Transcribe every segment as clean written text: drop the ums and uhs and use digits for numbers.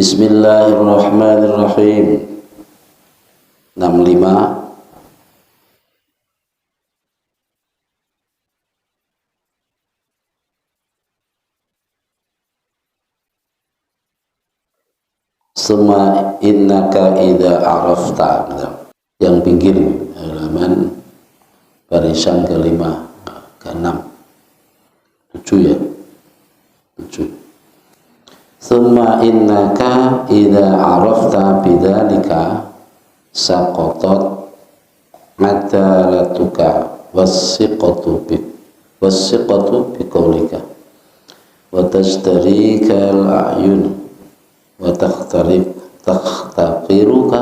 Bismillahirrahmanirrahim. 65. Summa innaka idza arafta. Yang pinggir halaman barisan ke-5 ke-6 7 ya 7. Summa innaka idza arafta bidzalika saqatat madalatuka wasiqatu biqaulika wa tastarika al-a'yun wa takhtaqiruka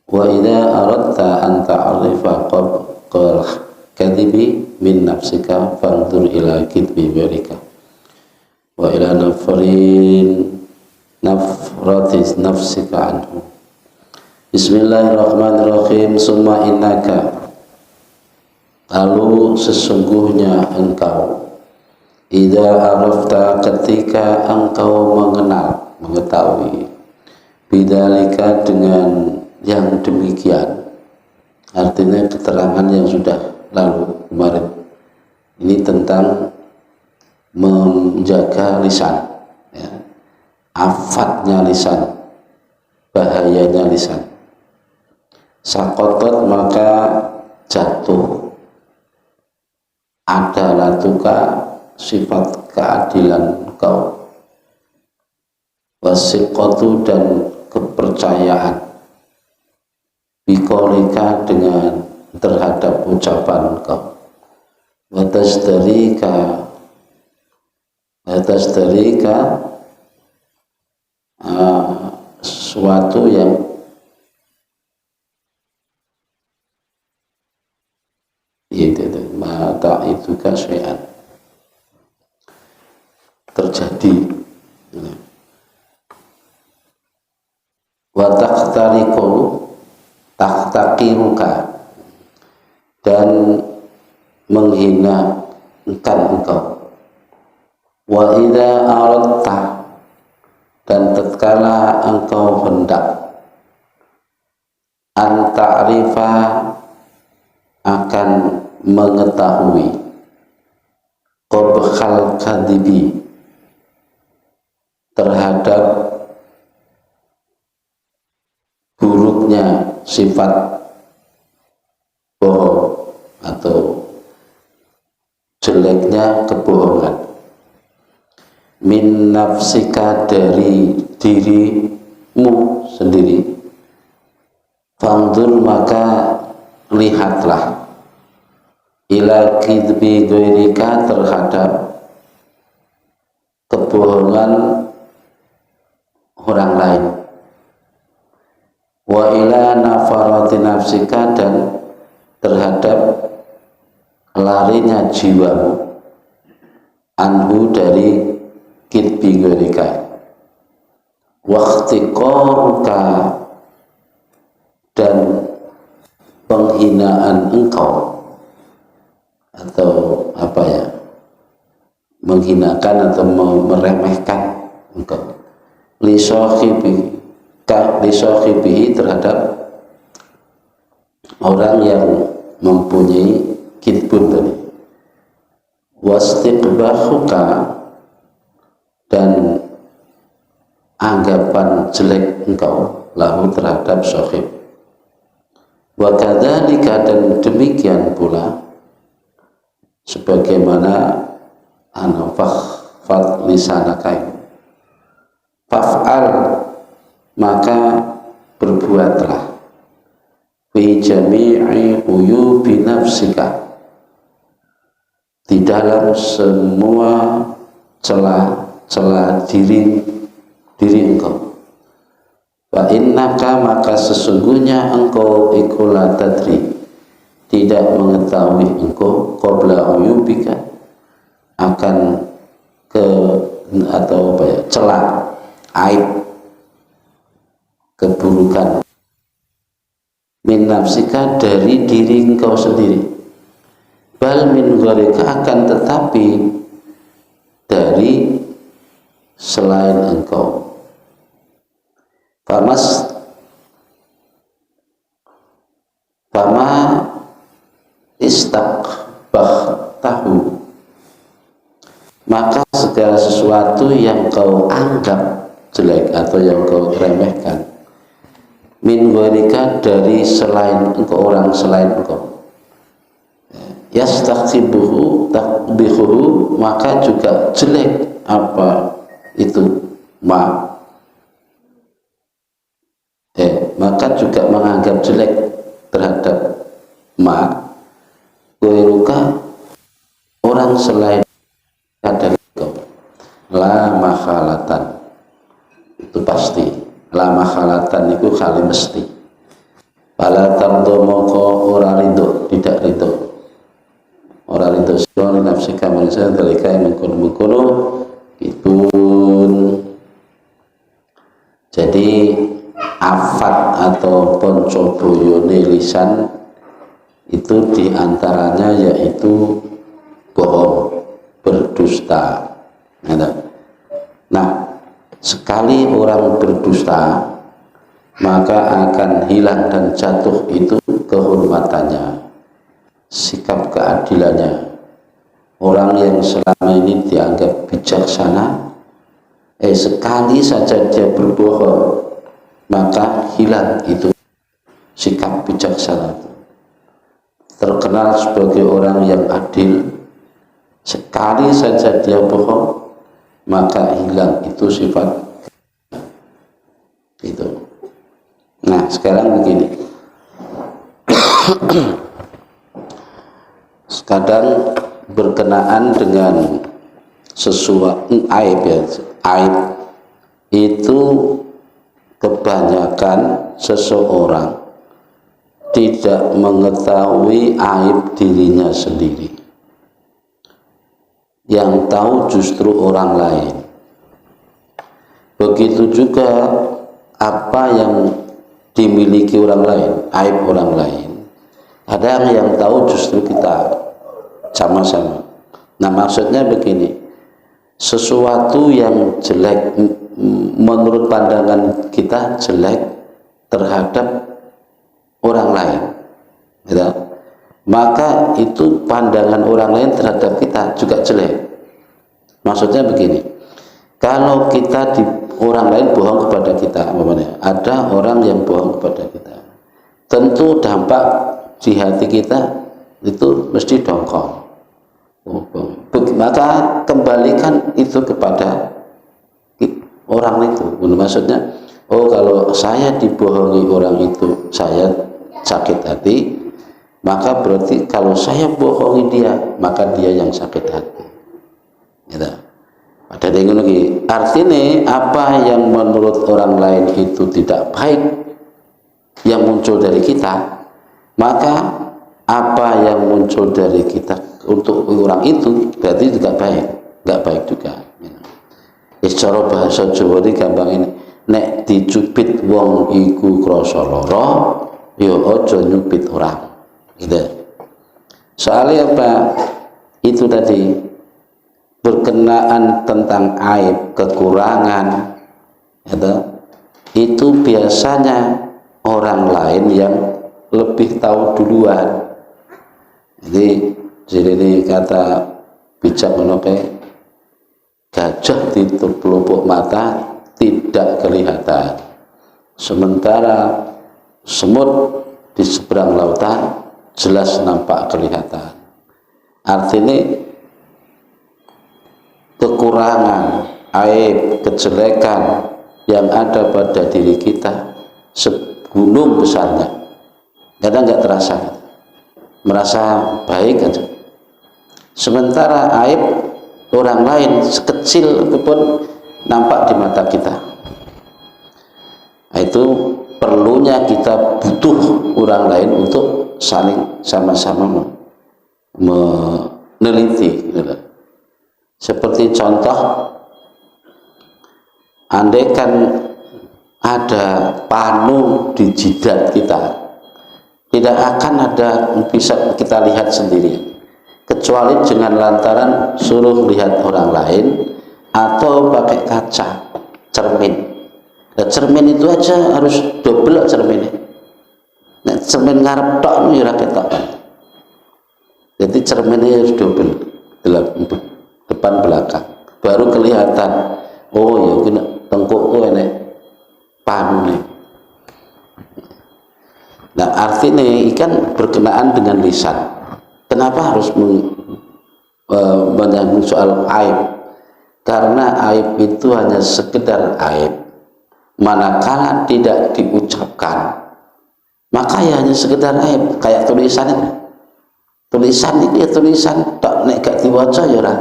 wa idza aradta an ta'rifa qabla kadhibi min nafsika fanzur ila kidbi ghairika wa ila nafratis nafsika anhu. Bismillahirrahmanirrahim. Summa innaka, lalu sesungguhnya engkau, idza arafta, ketika engkau mengenal, mengetahui, bidzalika, dengan yang demikian, artinya keterangan yang sudah lalu kemarin ini tentang menjaga lisan ya, afatnya lisan, bahayanya lisan. Sakotot, maka jatuh, adalatuka, sifat keadilan engkau, wasiqatu, dan kepercayaan, biqaulika, dengan terhadap ucapan engkau, watasdarika sesuatu yang mata itu kasyai'an terjadi, wa takhtaqiruka, dan menghinakan engkau, wa idza aradta, dan tatkala engkau hendak, an ta'rifa, akan mengetahui, qabhal kadhibi, terhadap buruknya sifat bohong atau jeleknya kebohongan, min nafsika, dari dirimu sendiri, fanzur, maka lihatlah, ila kidbi ghairika, terhadap kebohongan orang lain, wa ila nafarati nafsika, dan terhadap larinya jiwamu, anhu, dari kidbi ghairika, waqtiqaruka, dan penghinaan engkau, atau apa ya, menghinakan atau meremehkan engkau, li sahibihi, terhadap orang yang mempunyai kidbun tadi, wastiqbahuka, dan anggapan jelek engkau, lahu, terhadap sahib, wa kadzalika, dan demikian pula sebagaimana fat lisanaka, faf'al, maka berbuatlah, fi jami'i uyubi nafsika, di dalam semua celah-celah diri engkau, wa innaka, maka sesungguhnya engkau, iku la tadri, tidak mengetahui engkau, qabla uyubika, akan celah, aib, keburukan, min nafsika, dari diri engkau sendiri, bal min ghairika, akan tetapi dari selain engkau, famas fama istaqbahtahu, maka segala sesuatu yang kau anggap jelek atau yang kau remehkan, min ghairika, dari selain engkau, orang selain engkau, yastaqbihu takbihuhu, maka juga jelek apa itu maka juga menganggap jelek terhadap ghairuka, orang selain dari engkau, la makhalatan, itu pasti, la makhalatan itu kali mesti, fala tardo moko ora ridho, tidak ridho, ora ridho sira nafsi kaman saya dalika yang mengkono itun. Jadi afat atau poncoboyone lisan itu diantaranya yaitu bohong, berdusta. Nah, sekali orang berdusta, maka akan hilang dan jatuh itu kehormatannya, sikap keadilannya. Orang yang selama ini dianggap bijaksana, sekali saja dia berbohong, maka hilang itu sikap bijaksana itu. Terkenal sebagai orang yang adil, sekali saja dia bohong, maka hilang itu sifat itu. Nah, sekarang begini. Kadang berkenaan dengan sesuatu aib, ya, aib itu kebanyakan seseorang tidak mengetahui aib dirinya sendiri, yang tahu justru orang lain. Begitu juga apa yang dimiliki orang lain, aib orang lain, ada yang tahu justru kita, sama-sama. Nah, maksudnya begini, sesuatu yang jelek menurut pandangan kita jelek terhadap orang lain, gitu, maka itu pandangan orang lain terhadap kita juga jelek. Maksudnya begini, kalau kita orang lain bohong kepada kita, ada orang yang bohong kepada kita, tentu dampak di hati kita itu mesti dongkol. Maka kembalikan itu kepada orang itu. Maksudnya, oh, kalau saya dibohongi orang itu saya sakit hati, maka berarti kalau saya bohongi dia, maka dia yang sakit hati. Gitu. Ada yang lagi. Artinya apa yang menurut orang lain itu tidak baik yang muncul dari kita, maka apa yang muncul dari kita untuk orang itu berarti juga baik, nggak baik juga. Secara bahasa Jawa ini gampang ini, nek dicubit wong iku krasa lara, ya aja nyubit orang. Gitu. Soalnya apa? Itu tadi berkenaan tentang aib, kekurangan, gitu. Itu biasanya orang lain yang lebih tahu duluan. Jadi ini kata bijak menoke, gajah di pelupuk mata tidak kelihatan, sementara semut di seberang lautan jelas nampak kelihatan. Artinya kekurangan, aib, kejelekan yang ada pada diri kita segunung besarnya, kadang nggak terasa, merasa baik aja. Sementara aib orang lain sekecil apapun nampak di mata kita. Nah, itu perlunya kita butuh orang lain untuk saling sama-sama meneliti. Seperti contoh, andaikan ada panu di jidat kita, tidak akan ada bisa kita lihat sendiri, kecuali dengan lantaran suruh lihat orang lain atau pakai kaca cermin. Nah, cermin itu aja harus double cerminnya. Nah, cermin ngarep tok ya ora ketok. Jadi cerminnya harus double, depan belakang, baru kelihatan. Oh ya, kena tengkukku ini panu nih. Nah, artinya ikan berkenaan dengan lisan. Kenapa harus menyambung soal aib? Karena aib itu hanya sekedar aib, manakala tidak diucapkan maka ya hanya sekedar aib. Kayak tulisan itu ya tulisan tak nek gak diwaca ya ora,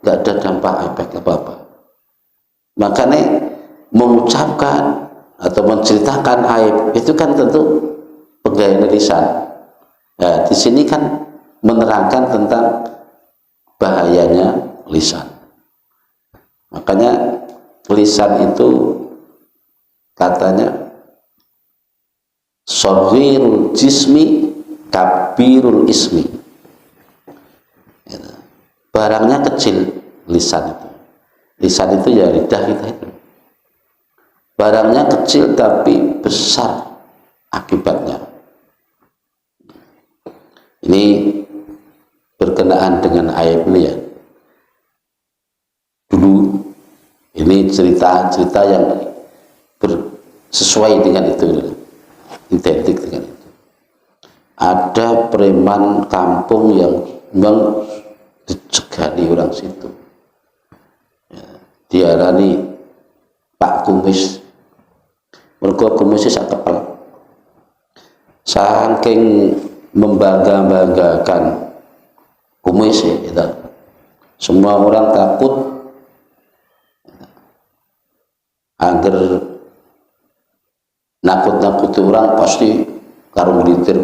gak ada dampak efek apa-apa. Makanya mengucapkan atau menceritakan aib itu kan tentu pegawai lisan. Nah, di sini kan menerangkan tentang bahayanya lisan. Makanya lisan itu katanya shaghirul jismi kabirul ismi. Barangnya kecil lisan itu. Lisan itu ya lidah kita itu. Barangnya kecil tapi besar akibatnya. Ini berkenaan dengan aib ini ya. Dulu ini cerita-cerita yang sesuai dengan itu, identik dengan itu. Ada preman kampung yang memang dicegani orang situ. Ya, diarani Pak Kumis. Mergo kumisnya sak kepel. Saking membangga-banggakan kumis ya, gitu. Semua orang takut agar nakut-nakuti orang pasti karo melintir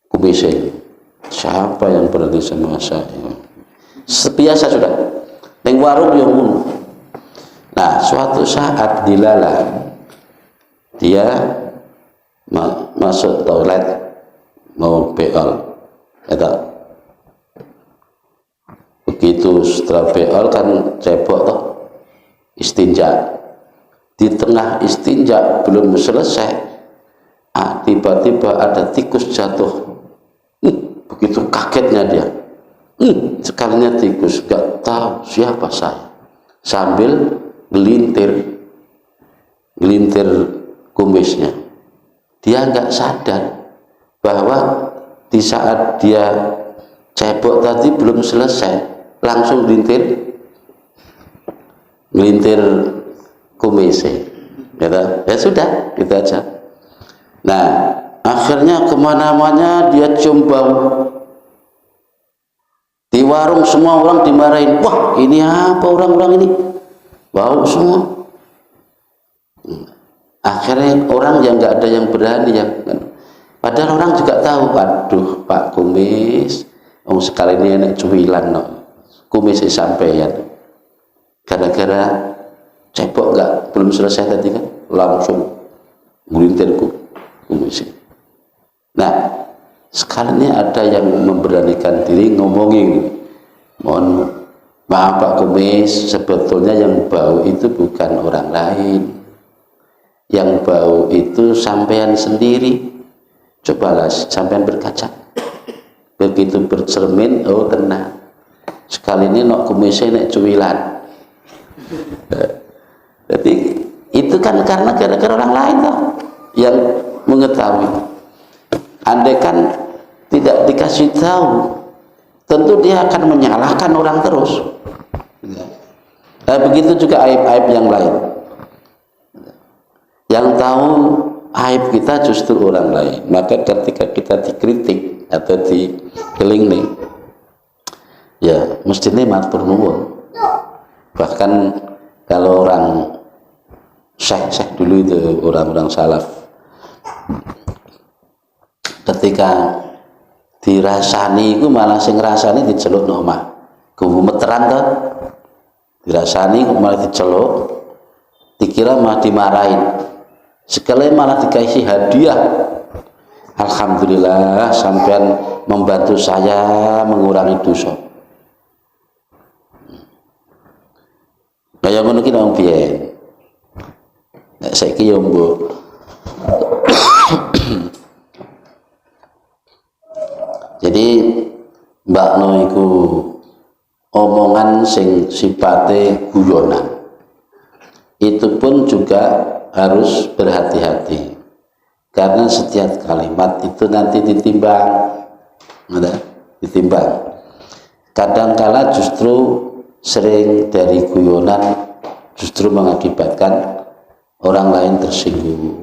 kumisnya. Siapa yang berani sama saya? Biasa sudah. Neng warung yang mun. Nah, suatu saat dilala dia masuk toilet mau beol, begitu setelah beol kan cebok toh istinja. Di tengah istinja belum selesai, tiba-tiba ada tikus jatuh. Begitu kagetnya dia, sekalinya tikus, gak tahu siapa saya, sambil gelintir kumisnya. Dia nggak sadar bahwa di saat dia cebok tadi belum selesai, langsung gelintir kumisnya. Ya sudah, gitu aja. Nah, akhirnya kemana-mana dia cium bau. Di warung semua orang dimarahin. Wah, ini apa orang-orang ini? Bau semua. Akhirnya orang yang nggak ada yang berani yang, padahal orang juga tahu, waduh Pak Kumis, sekali ini enak cuwilan no. Kumis sampeyan. Gara-gara cebok belum selesai tadi kan, langsung gulintir kumis. Nah, sekali ini ada yang memberanikan diri ngomongin, mohon maaf Pak Kumis, sebetulnya yang bau itu bukan orang lain. Yang bau itu sampean sendiri. Cobalah sampean berkaca. Begitu bercermin, oh kena. Sekali ini nok kumisnya nek cuwilan. Jadi itu kan karena gara-gara orang lain toh yang mengetahui. Andai kan tidak dikasih tahu, tentu dia akan menyalahkan orang terus. Begitu juga aib-aib yang lain. Yang tahu aib kita justru orang lain. Maka ketika kita dikritik atau dikeling ya mestinya matur nuwun. Bahkan kalau orang syekh dulu itu, orang-orang salaf, ketika dirasani itu malah sing ngrasani diceluk nomah gemeteran kan, dirasani malah diceluk, dikira malah dimarahin, sekali malah dikasih hadiah. Alhamdulillah sampean membantu saya mengurangi dosa. Kayak ngono ki nang biyen. nek saiki yo mbok jadi Mbak No iku omongan sing sipate guyonan itu pun juga harus berhati-hati karena setiap kalimat itu nanti ditimbang, ditimbang. Kadangkala justru sering dari guyonan justru mengakibatkan orang lain tersinggung.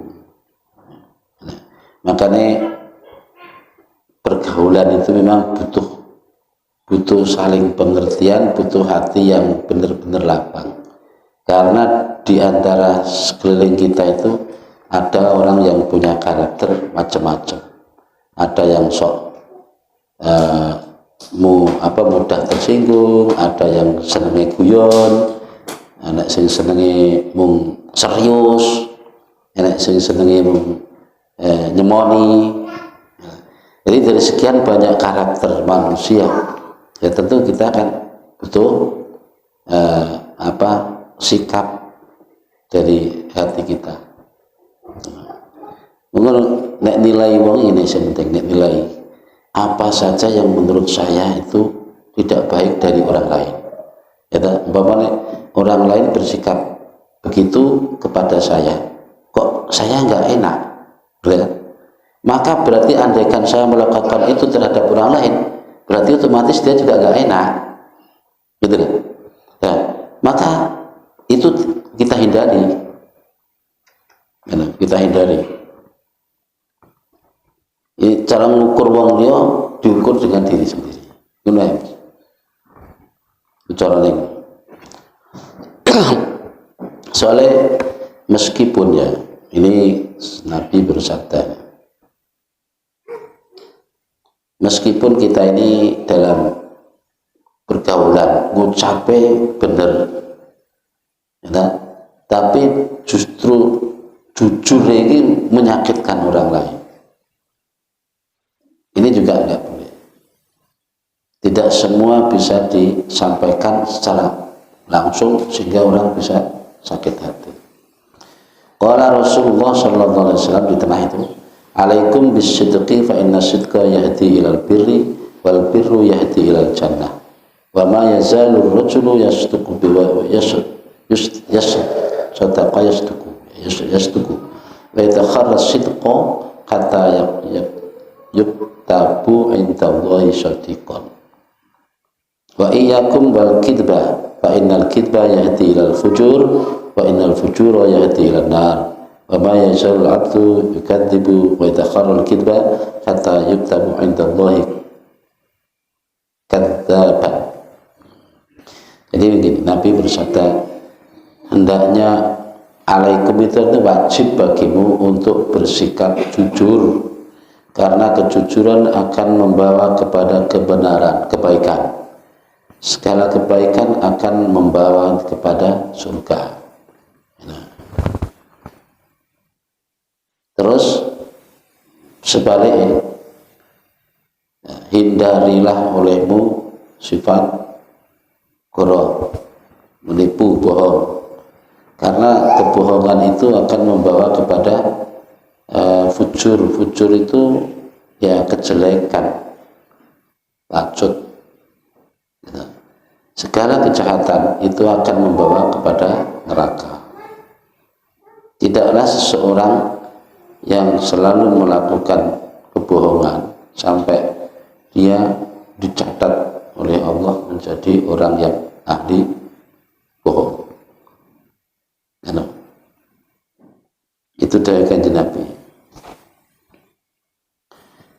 Makanya pergaulan itu memang butuh saling pengertian, butuh hati yang benar-benar lapang. Karena di antara sekeliling kita itu ada orang yang punya karakter macam-macam. Ada yang sok mudah tersinggung, ada yang senenge guyon, ada yang senenge mung serius, ada yang senenge mung nyemoni. Jadi dari sekian banyak karakter manusia, ya tentu kita akan butuh sikap dari hati kita. Mungkin nek nilai wong ini penting, nek nilai apa saja yang menurut saya itu tidak baik dari orang lain. Ya, umpamanya orang lain bersikap begitu kepada saya, kok saya nggak enak, ya? Maka berarti andaikan saya melakukan itu terhadap orang lain, berarti otomatis dia juga nggak enak, gitu kan? Ya, maka itu kita hindari, kita hindari. Ini cara mengukur wong dia diukur dengan diri sendiri. Gimana? Bicara ini. Soalnya meskipun ya ini Nabi bersabda, meskipun kita ini dalam pergaulan ngucape bener, ya, tapi justru jujur ini menyakitkan orang lain. Ini juga enggak boleh. Tidak semua bisa disampaikan secara langsung sehingga orang bisa sakit hati. Qala Rasulullah sallallahu alaihi wasallam di tengah itu, alaikum bisidqi fa inna sidqa yahdi ilal birri wal birru yahdi ilal jannah. Wa ma yazalu ar-rajulu yasduqu yasduqu wa yatakharra sidqa hatta yuktabu indallahi shadiqan. Wa iyyakum wal kidba fa innal kidba yahdi ilal fujur wa innal fujura yahdi ilal nar. Wa ma yazalul abdu yukadzibu wa yatakharra al kidba hatta yuktabu indallahi kadzaban. Jadi begini, Nabi bersabda, hendaknya alaikum itu wajib bagimu untuk bersikap jujur, karena kejujuran akan membawa kepada kebenaran, kebaikan. Segala kebaikan akan membawa kepada surga. Nah. Terus sebaliknya, hindarilah olehmu sifat goro, menipu, bohong, karena kebohongan itu akan membawa kepada fujur. Fujur itu ya kejelekan, lacut. Segala kejahatan itu akan membawa kepada neraka. Tidaklah seseorang yang selalu melakukan kebohongan sampai dia dicatat oleh Allah menjadi orang yang ahli bohong. Itu dari kanjeng Nabi.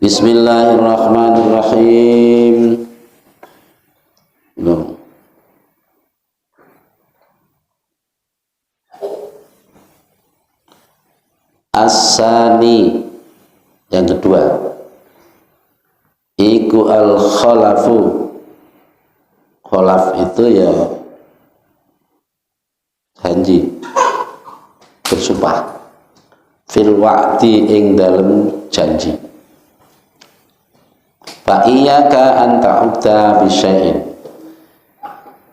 Bismillahirrahmanirrahim. As-sani, yang kedua, iku al-khalafu. Khalaf itu ya janji, bersumpah, fil wa'di ing dalem janji. Fa iyyaka an ta'udda bi syai'in.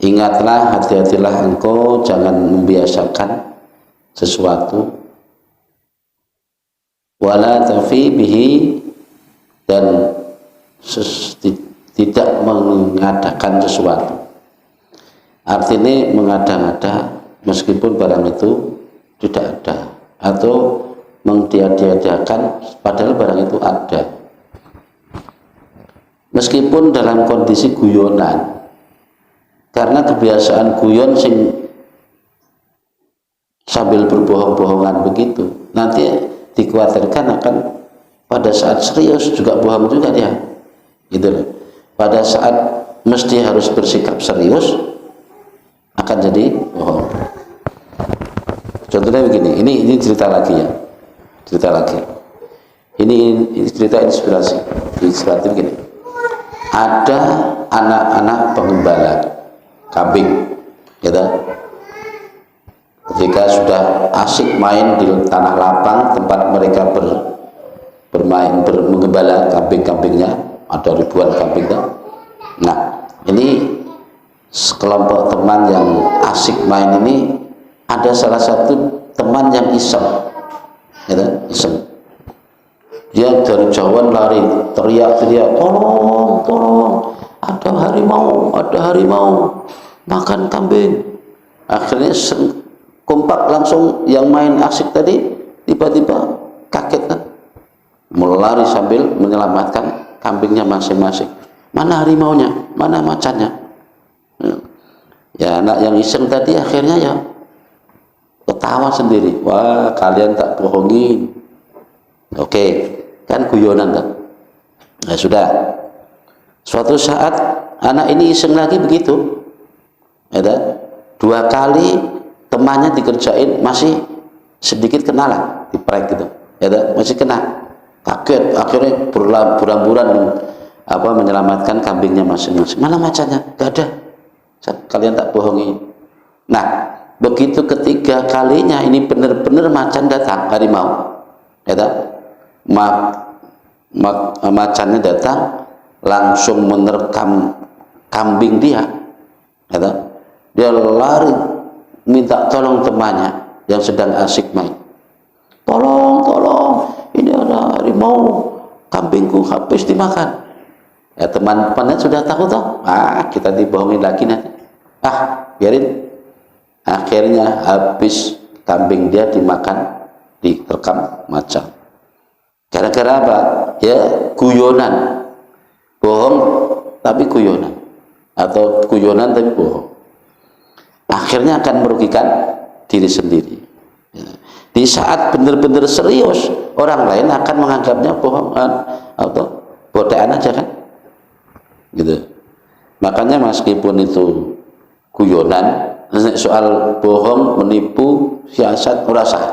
Ingatlah, hati-hatilah engkau jangan membiasakan sesuatu, wala tafi bihi, dan tidak mengadakan sesuatu. Artinya mengada-ngada meskipun barang itu tidak ada, atau mengtiadakan padahal barang itu ada, meskipun dalam kondisi guyonan. Karena kebiasaan guyon sing sambil berbohong-bohongan begitu, nanti dikhawatirkan akan pada saat serius juga bohong juga dia, gitu loh. Pada saat mesti harus bersikap serius akan jadi bohong. Contohnya begini, ini cerita lagi ya, cerita lagi. Ini cerita inspiratif begini. Ada anak-anak pengembala kambing, gitu. Ketika sudah asik main di tanah lapang tempat mereka mengembala kambing-kambingnya, ada ribuan kambingnya. Nah, ini sekelompok teman yang asik main ini, ada salah satu teman yang iseng, gitu, iseng. Dia dari jauhan lari, teriak-teriak, tolong, tolong, ada harimau makan kambing. Akhirnya kompak langsung yang main asik tadi tiba-tiba kaget kan, melari sambil menyelamatkan kambingnya masing-masing. Mana harimaunya, mana macannya? Ya, anak yang iseng tadi akhirnya ya ketawa sendiri. Wah, kalian tak bohongin. Oke, kan guyonan kan. Nah, sudah. Suatu saat anak ini iseng lagi begitu. Ya, 2 kali temannya dikerjain masih sedikit kena lah, diprek gitu. Ya, masih kena. Kaget, akhirnya buram-buran menyelamatkan kambingnya masing-masing. Mana macannya? Gak ada. Kalian tak bohongi. Nah, begitu ketiga kalinya ini benar-benar macan datang, harimau. Ya, macannya datang langsung menerkam kambing dia. Ya, dia lari minta tolong temannya yang sedang asik main. Tolong, ini ada harimau, kambingku habis dimakan. Ya, teman-temannya sudah takut toh. Kita dibohongin lagi nanti. Biarin. Akhirnya habis kambing dia dimakan, diterkam macan. Gara-gara apa? Ya, guyonan. Bohong tapi guyonan, atau guyonan tapi bohong. Akhirnya akan merugikan diri sendiri. Ya. Di saat benar-benar serius, orang lain akan menganggapnya bohongan atau bodohan aja kan, gitu. Makanya meskipun itu guyonan, soal bohong, menipu, siasat, ora usah,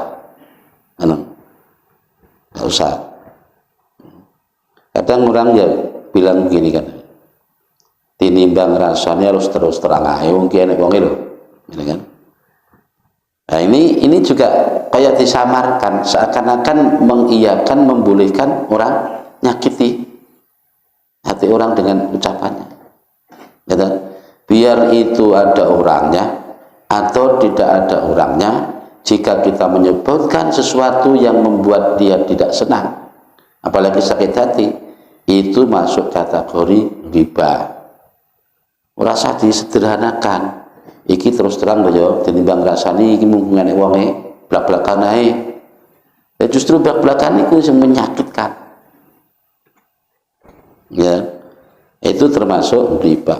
nggak usah. Kadang orang ya bilang begini kan, tinimbang rasanya harus terus terang aja, mungkin enak wong lho, gitu kan. Nah, ini juga kayak disamarkan, seakan-akan mengiyakan, membolehkan orang nyakiti hati orang dengan ucapannya, gitu. Biar itu ada orangnya atau tidak ada orangnya, jika kita menyebutkan sesuatu yang membuat dia tidak senang, apalagi sakit hati, itu masuk kategori riba. Ora usah disederhanakan. Iki terus terang yo tinimbang rasani iki mungkin wonge blak-blakan ae. Ya justru blak-blakan itu yang menyakitkan. Ya. Itu termasuk riba.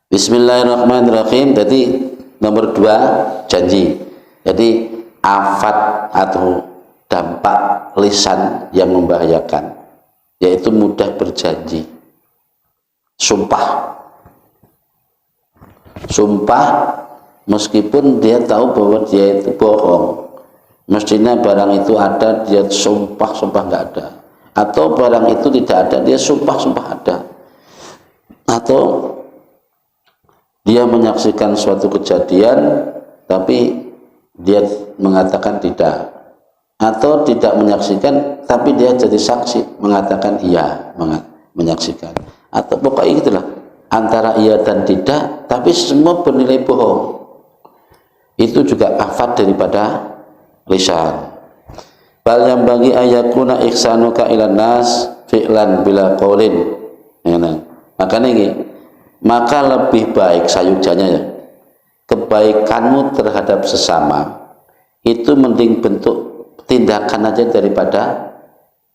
Bismillahirrahmanirrahim. Jadi nomor 2, janji. Jadi afat atau dampak lisan yang membahayakan, yaitu mudah berjanji. Sumpah meskipun dia tahu bahwa dia itu bohong, mestinya barang itu ada, dia sumpah nggak ada, atau barang itu tidak ada, dia sumpah ada, atau dia menyaksikan suatu kejadian tapi dia mengatakan tidak, atau tidak menyaksikan tapi dia jadi saksi mengatakan iya menyaksikan, atau pokoknya gitulah, antara iya dan tidak tapi semua bernilai bohong. itu juga afat daripada lisan. Bal yang bagi ayakuna ihsanuka ilan nas fi'lan bila qaulin. Makanya ini, maka lebih baik sayujannya ya, kebaikanmu terhadap sesama itu mending bentuk tindakan aja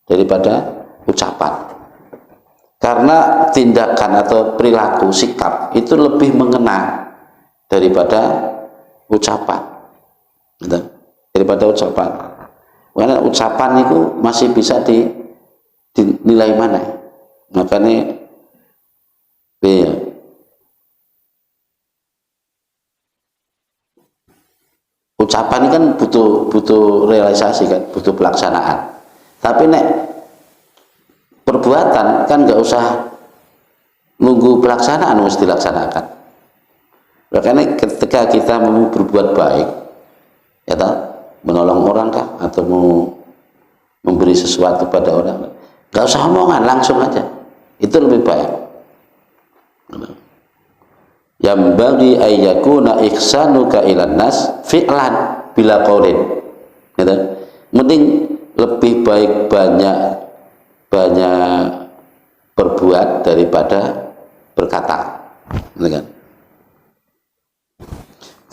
daripada ucapan. Karena tindakan atau perilaku sikap itu lebih mengena daripada ucapan, gitu. Daripada ucapan. Karena ucapan itu masih bisa dinilai mana. Makanya ya, ucapan ini kan butuh realisasi kan, butuh pelaksanaan. Tapi nek perbuatan kan nggak usah nunggu pelaksanaan, mesti dilaksanakan. Makanya ketika kita mau berbuat baik, ya tak, menolong orang kah, atau mau memberi sesuatu pada orang, nggak usah omongan, langsung aja, itu lebih baik. Yang bagi ayyakuna ihsanuka ilan nas fi'lan bila qaulin, gitu. Mending lebih baik banyak berbuat daripada berkata, gitu kan.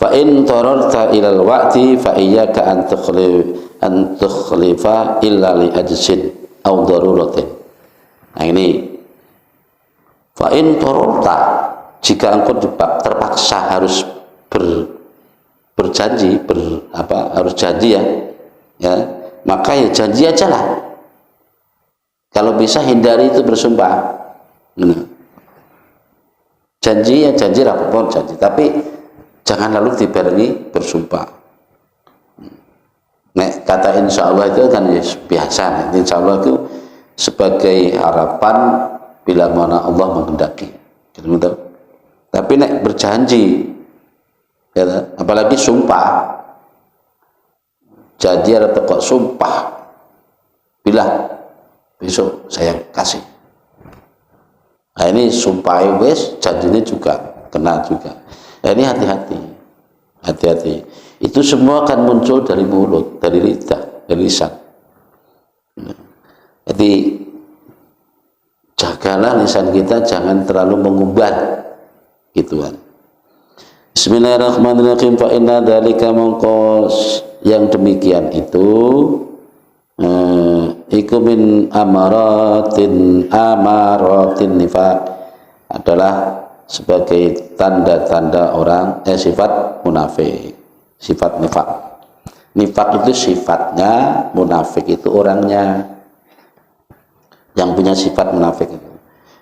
Fa in tararta ilal waqti fa iyyaka an tukhlifa illa li ajsin aw daruratin. Nah ini, fa in tararta, jika engkau terpaksa harus berjanji, harus janji ya, maka ya janji aja lah. Kalau bisa hindari itu bersumpah. Janji ya janji, rapor janji, tapi jangan lalu dibarengi bersumpah. Nek kata insya Allah itu kan ya biasa. Insya Allah itu sebagai harapan bila mana Allah menghendaki. Gitu. Tapi nek berjanji, ya, apalagi sumpah, janji atau kok sumpah, bila besok saya kasih. Nah ini sumpah wes, janjinya juga kena juga. Nah, ini hati-hati. Itu semua akan muncul dari mulut, dari lidah, dari lisan. Jadi jagalah lisan kita, jangan terlalu mengumbar, gituan. Bismillahirrahmanirrahim. Fa inna dzalika mongkos, yang demikian itu iku min amaratin nifaq, adalah sebagai tanda-tanda orang sifat munafik, sifat nifaq. Nifaq itu sifatnya, munafik itu orangnya yang punya sifat munafik itu.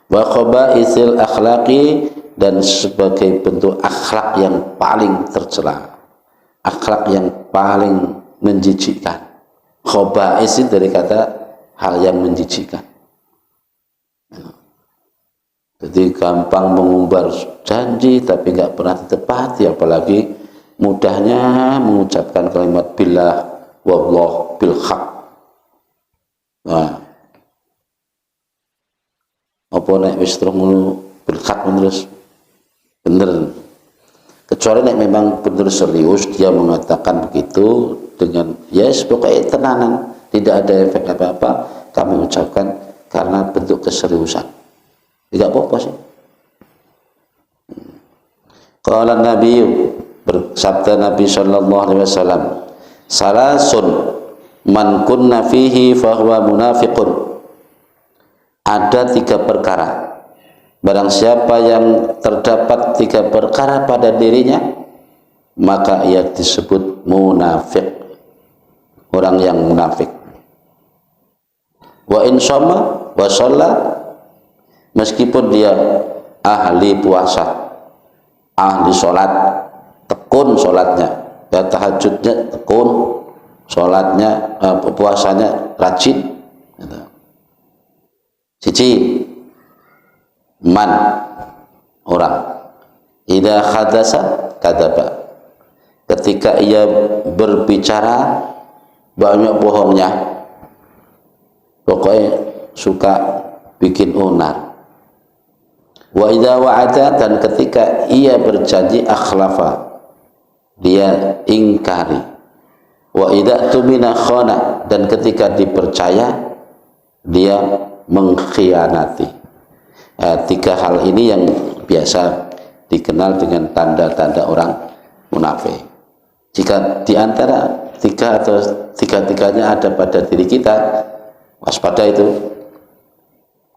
Wa khabaisil akhlaqi, dan sebagai bentuk akhlak yang paling tercela, akhlak yang paling menjijikkan. Khabais itu dari kata hal yang menjijikkan. Jadi gampang mengumbar janji tapi nggak pernah ditepati, apalagi mudahnya mengucapkan kalimat billah wallah bil haq. Nah, apa nek wis terus ngono bil haq terus bener. Kecuali nek memang benar serius dia mengatakan begitu dengan yes pokoknya tenanan, tidak ada efek apa-apa kami ucapkan karena bentuk keseriusan. Tidak apa-apa sih. Qala Nabi, bersabda Nabi sallallahu alaihi wasallam, salasun man kunna fihi fahuwa munafiqun. Ada 3 perkara, barang siapa yang terdapat 3 perkara pada dirinya, maka ia disebut munafik, orang yang munafik. Wa in shoma wa shalla, meskipun dia ahli puasa, ahli sholat, tekun sholatnya, dan tahajudnya tekun, sholatnya, puasanya rajin. Cici man, orang idza hadasa kadzaba, ketika ia berbicara banyak bohongnya, pokoknya suka bikin onar. Wa idza wa'ada, dan ketika ia berjanji akhlafa, dia ingkari. Wa idza tumina khana, dan ketika dipercaya dia mengkhianati. Tiga hal ini yang biasa dikenal dengan tanda-tanda orang munafik. Jika diantara tiga atau tiga-tiganya ada pada diri kita, waspada itu,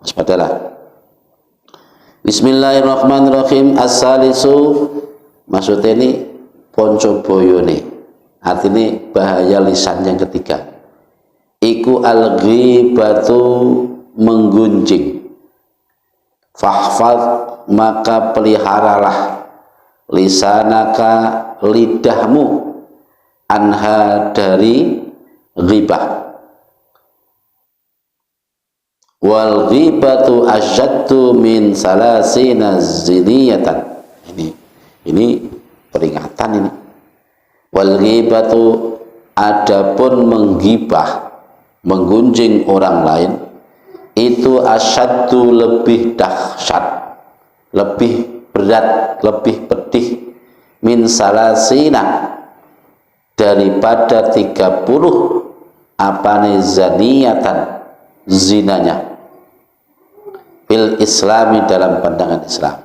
waspadalah. Bismillahirrahmanirrahim. As-salisu, maksudnya ini ponco boyone, artinya bahaya lisan yang ketiga. Iku al-ghibatu, menggunjing. Fahfad, maka peliharalah lisanaka, lidahmu, anha, dari ghibah. Wal ghibatu asyaddu min salasina ziniyatan. Ini peringatan ini. Wal ghibatu, adapun menggibah, menggunjing orang lain, itu asyaddu, lebih dahsyat, lebih berat, lebih pedih, min salasina, daripada 30 apane zaniyatan, zinanya, fil islami, dalam pandangan Islam.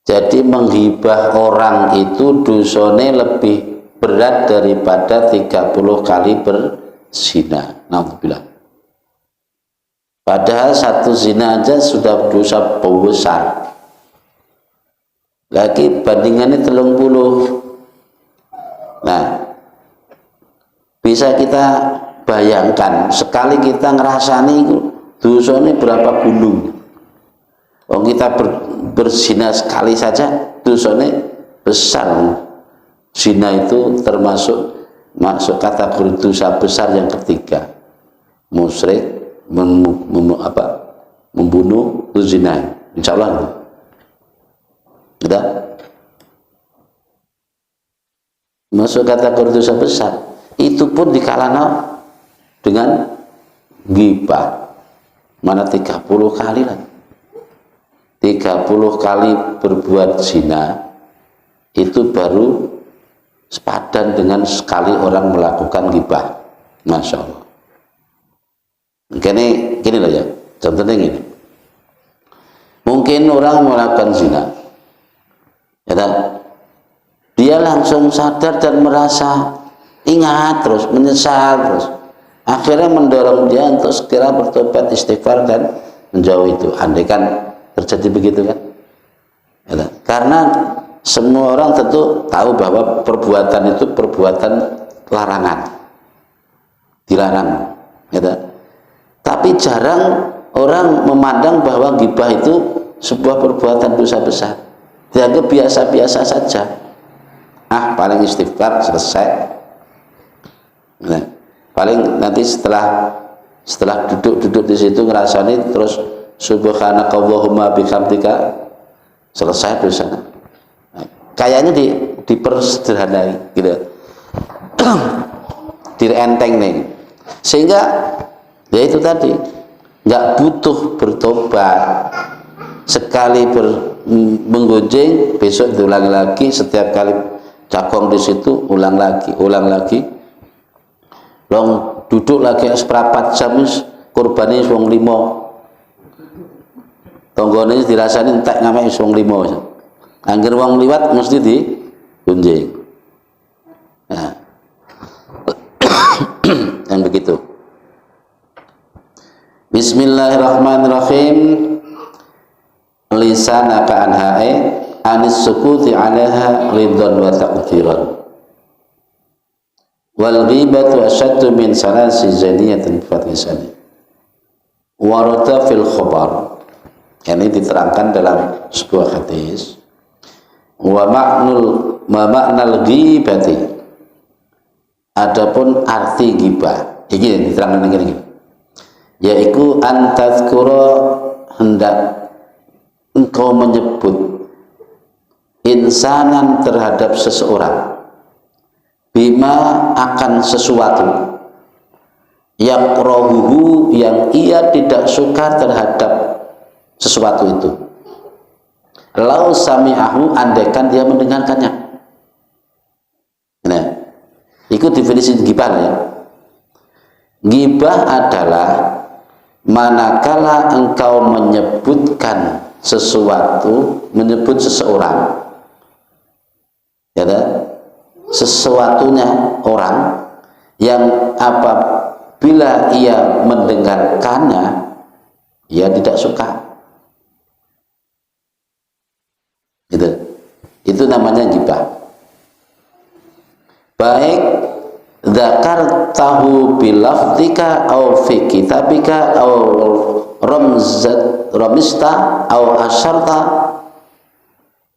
Jadi menghibah orang itu dosane lebih berat daripada 30 kali berzina. Alhamdulillah. Padahal satu zina aja sudah dosa besar. Lagi bandingannya 30. Nah, bisa kita bayangkan sekali kita ngerasani itu dosanya berapa gunung. Kalau kita berzina sekali saja dosanya besar. Zina itu termasuk masuk kategori dosa besar yang ketiga. Musyrik, membunuh, itu zina. Insya Allah. Sudah masuk kategori dosa besar. Itu pun dikalahkan dengan ghibah. Mana 30 kali lah. 30 kali berbuat zina itu baru sepadan dengan sekali orang melakukan ghibah. Masya Allah. Gini loh ya, contohnya gini. Mungkin orang melakukan zina, ya tak? Dia langsung sadar dan merasa ingat terus, menyesal terus. Akhirnya mendorong dia untuk segera bertobat, istighfar, dan menjauh itu. Andai kan terjadi begitu kan? Ya tak? Karena semua orang tentu tahu bahwa perbuatan itu perbuatan larangan, dilarang, ya tak? Tapi jarang orang memandang bahwa ghibah itu sebuah perbuatan dosa besar. Dianggap biasa-biasa saja. Paling istighfar, selesai. Nah, paling nanti setelah duduk di situ ngerasani terus subhanakallahumma bihamdika, selesai dosa. Nah, kayaknya dipersederhanai gitu. Direnteng nih. Sehingga ya itu tadi, nggak butuh bertobat. Sekali menggunjing, besok diulang lagi, setiap kali cakong di situ ulang lagi. Long duduk lagi seperempat jam, kurbannya wong 5. Tonggone dirasani entek ngamai wong 5. Angger wong liwat mesti digunjing. Nah. Yang begitu. Bismillahirrahmanirrahim. Lisanaka anha'i anis sukuti 'alaiha ridwan wa taqdiran. Wal ghibatu asyaddu min salasi zaniyatin fatisani. Warada fil khabar. Ini diterangkan dalam sebuah hadis. Wa ma'nal ghibati. Adapun arti ghibah. Ini diterangkan begini. Yaitu antazkura, hendak engkau menyebut insanan terhadap seseorang, bima akan sesuatu, yakrahuhu, yang ia tidak suka terhadap sesuatu itu, lau sami'ahu, andaikan dia mendengarkannya. Nah, itu definisi ghibah ya. Ghibah adalah manakala engkau menyebutkan sesuatu, menyebut seseorang, ya, sesuatunya orang yang apabila ia mendengarkannya ia tidak suka. Itu namanya ghibah. Baik dzakartahu bilafdika au fi kitabika au ramista au asyarta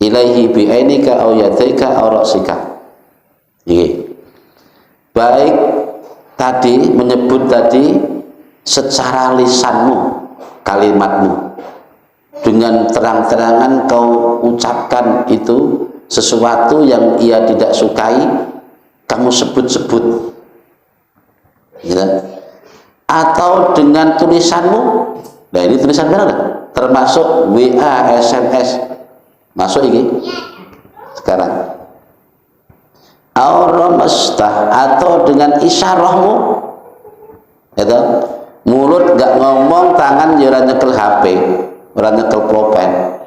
ilaihi bi'ainika au yadaika au ra'sika. Baik tadi menyebut tadi secara lisanmu, kalimatmu, dengan terang-terangan kau ucapkan itu sesuatu yang ia tidak sukai, kamu sebut-sebut, gitu. Atau dengan tulisanmu. Nah, ini tulisan benar, termasuk WA, SMS, masuk ini sekarang. Atau dengan isyarahmu, gitu. Mulut gak ngomong, tangan ora nyekel HP, ora nyekel pulpen,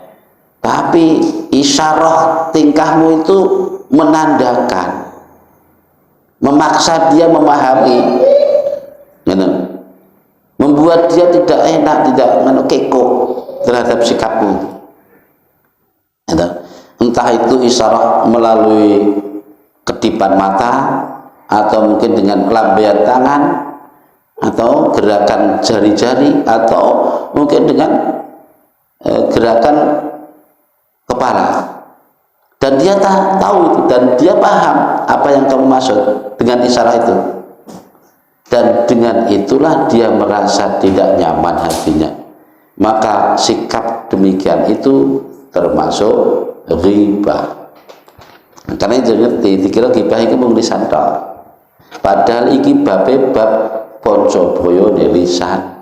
tapi isyarah tingkahmu itu menandakan, memaksa dia memahami, gitu. Membuat dia tidak enak, tidak keko terhadap sikapmu, gitu. Entah itu isyarah melalui kedipan mata, atau mungkin dengan lambaian tangan, atau gerakan jari-jari, atau mungkin dengan gerakan kepala. Dan dia tahu itu, dan dia paham apa yang kamu maksud dengan isyarat itu, dan dengan itulah dia merasa tidak nyaman hatinya. Maka sikap demikian itu termasuk ghibah. Karena itu ngerti, dikira ghibah itu mung lisan tok. Padahal iki bab ponco boyo di lisan.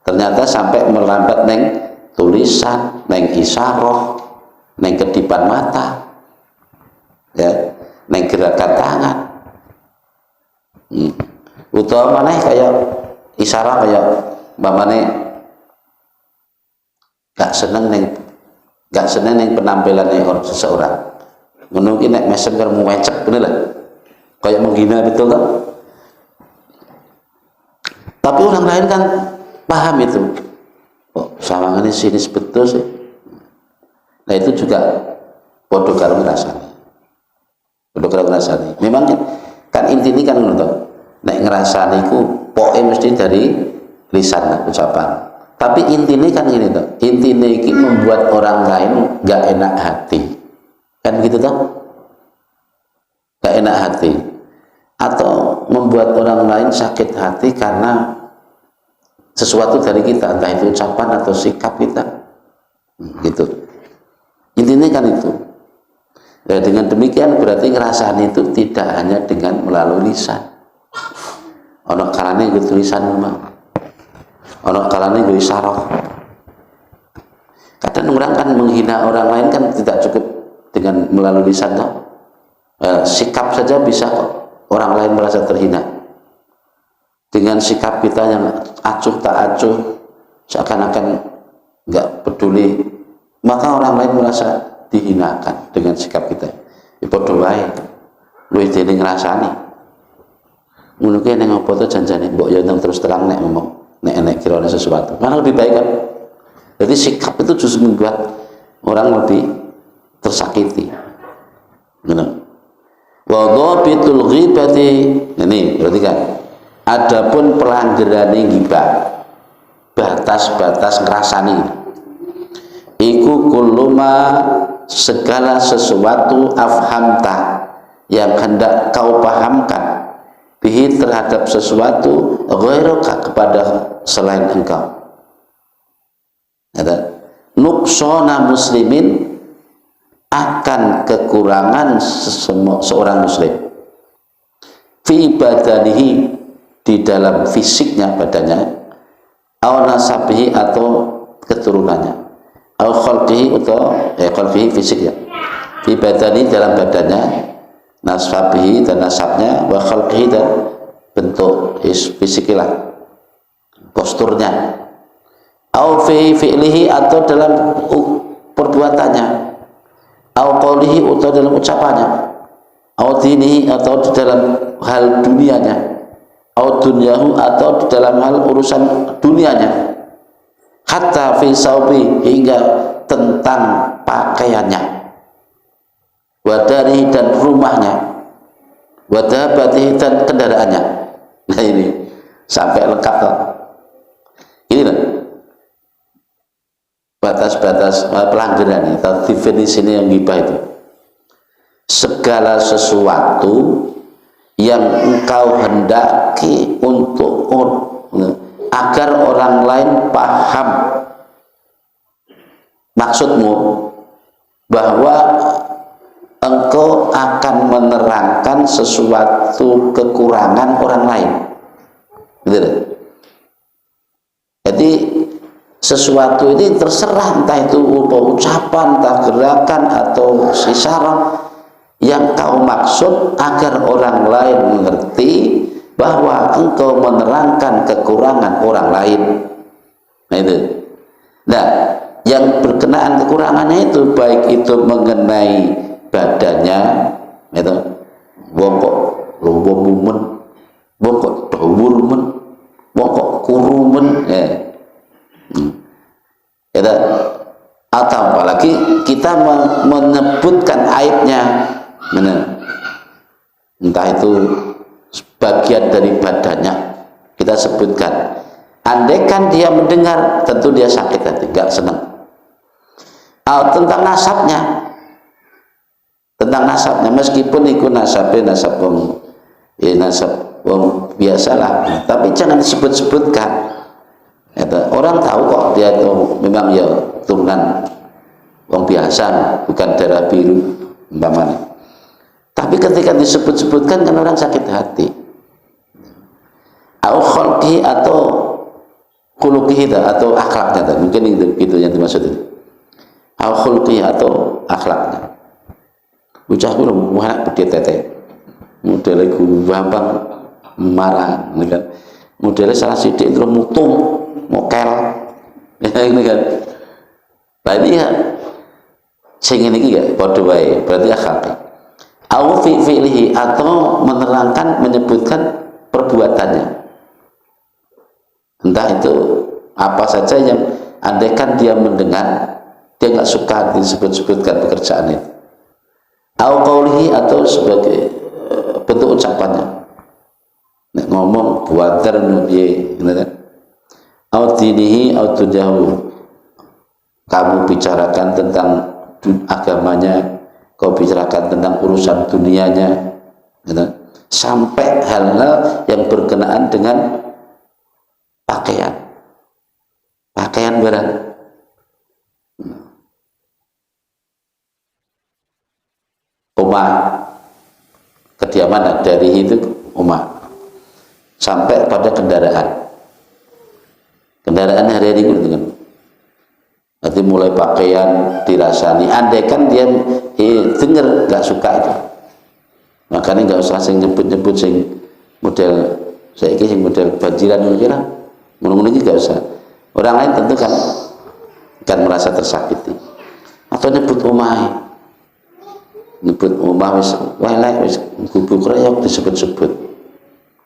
Ternyata sampai melambat neng tulisan, neng isyarah, neng kedipan mata, ya, neng gerakan tangan. Utawa maneh kayak isyarah kayak mamane gak seneng neng penampilan orang seseorang. Mungkin nek messenger muwecek bener lah, kayak menghina, betul kan? Tapi orang lain kan paham itu. Oh, sawangan ini sinis betul sih. Nah, itu juga podo karo ngrasani. Memang kan intinya kan ngono to. Nek ngrasani ku poke mesti dari lisan ucapan. Tapi intinya kan gini to. Intinya iki membuat orang lain gak enak hati. Kan gitu toh, gak enak hati, atau membuat orang lain sakit hati karena sesuatu dari kita, entah itu ucapan atau sikap kita, gitu. Intinya kan itu. Ya, dengan demikian berarti ngerasaan itu tidak hanya dengan melalui lisan. Ono kalane gue tulisan memang, ono kalane gue isyarah. Kadang orang kan menghina orang lain kan tidak cukup dengan melalui lisan, sikap saja bisa orang lain merasa terhina dengan sikap kita yang acuh tak acuh, seakan-akan nggak peduli, maka orang lain merasa dihinakan dengan sikap kita. Padha wae luwih dene ngrasani ngono ki ning apa to janjane mbok ya terus terang nek ngomong nek kira sesuatu malah lebih baik kan. Jadi sikap itu justru membuat orang lebih tersakiti. Benar. Wa dhabitul ghibati, ini berarti kan adapun pelanggaran ghibah, batas-batas ngrasani iku kulluma, segala sesuatu afhamta yang hendak kau pahamkan bihi terhadap sesuatu ghairuka kepada selain engkau. Ada nuqsana muslimin, akan kekurangan seorang muslim fi badanihi, di dalam fisiknya badannya, aw nasabihi atau keturunannya, au khalqihi atau khalqihi fisik ya, fi badani dalam badannya, nasfabihi dan nasabnya, wa khalqihi dan bentuk fisikilah posturnya, au fi fi'lihi atau dalam perbuatannya, au qawlihi atau dalam ucapannya, au dinihi atau di dalam hal dunianya, au dunyahu atau di dalam hal urusan dunianya, hatta fi saubi hingga tentang pakaiannya, wadari dan rumahnya, wadabati dan kendaraannya. Nah ini sampai lengkap loh. Ini loh batas-batas pelanggaran atau definisi ini yang ghibah itu, segala sesuatu yang engkau hendaki untuk agar orang lain paham maksudmu, bahwa engkau akan menerangkan sesuatu kekurangan orang lain, gitu. Jadi sesuatu ini terserah, entah itu ucapan, entah gerakan atau isyarat yang kau maksud agar orang lain mengerti bahwa engkau menerangkan kekurangan orang lain. Nah itu. Nah, yang berkenaan kekurangannya itu, baik itu mengenai badannya, itu wong kok lombo mumen, wong kok dawur men, wong kok kuru men, ya. Itu. Atau apalagi kita menyebutkan aibnya, entah itu bagian dari badannya kita sebutkan. Andaikan dia mendengar, tentu dia sakit hati, gak senang. Tentang nasabnya, meskipun itu nasab wong biasalah, tapi jangan disebut-sebutkan. Orang tahu kok dia itu memang ya turunan wong biasa, bukan darah biru umpamanya. Tapi ketika disebut-sebutkan kan orang sakit hati. Au khalqi atau khuluqihi atau akhlaknya, mungkin itu yang dimaksud itu. Au khuluqi atau akhlaknya. Bocah kuwi lho anak gede tete. Modele gampang marah, kan. Modele salah sithik terus mutung, mokel. Ini kan. Nah ini ya sing ini ya padha wae, berarti akhlak. Au fi fi'lihi atau menerangkan, menyebutkan perbuatannya, entah itu apa saja yang andaikan dia mendengar dia nggak suka disebut-sebutkan pekerjaan itu. Au qaulihi atau sebagai bentuk ucapannya, nek ngomong buater piye gitu kan. Au dinihi au tujahu, kamu bicarakan tentang agamanya, kau bicarakan tentang urusan dunianya, gitu. Sampai hal-hal yang berkenaan dengan pakaian barang. Rumah kediaman dari itu rumah, sampai pada kendaraan hari-hari gitu kan. Nanti mulai pakaian dirasani, andaikan dia dengar nggak suka itu, makanya nggak usah sing nyebut-nyebut sing model saya sing model banjiran kira ngono-ngono iki nggak usah. Orang lain tentu kan merasa tersakiti. Atau nyebut omah wis welek, wis gubuk rayok disebut-sebut,